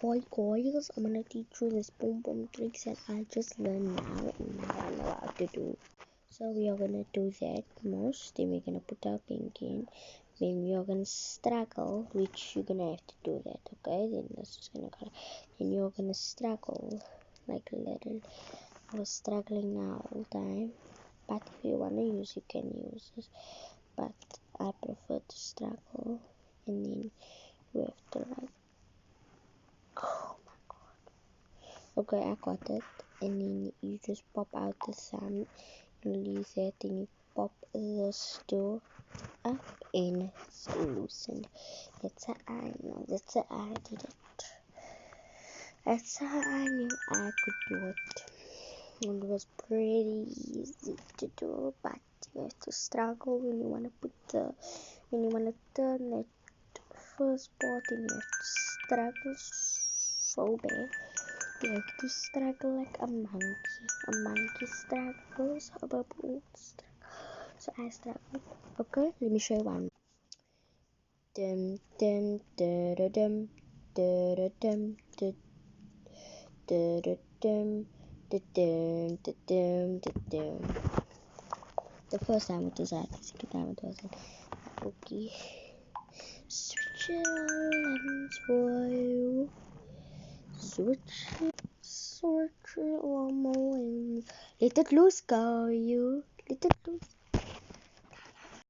Hi guys, I'm gonna teach you this boom boom tricks that I just learned now and now I know how to do. So we are gonna do that most, then we're gonna put our pinky in, then we are gonna struggle, which you're gonna have to do that, okay? Then this is gonna go, then you're gonna struggle like a little. I was struggling now all the time, but if you wanna use, you can use this, but I prefer to struggle, and then you have to like, oh my god. Okay, I got it. And then you just pop out the thumb and leave that, and you pop this door up and it's loosened. That's how I know. That's how I did it. That's how I knew I could do it. And it was pretty easy to do, but you have to struggle when you wanna turn that first part, and you have to struggle so bad. You have to struggle like a monkey. A monkey struggles, a baboon struggles. So I struggle. Okay, let me show you one. Dum dum da da dum da da dum da da dum da dum da dum da dum. The first time it was that, the second time it wasn't. Okay. Switch it on for you. Switch it on my wings. Let it loose, go, you. Let it loose.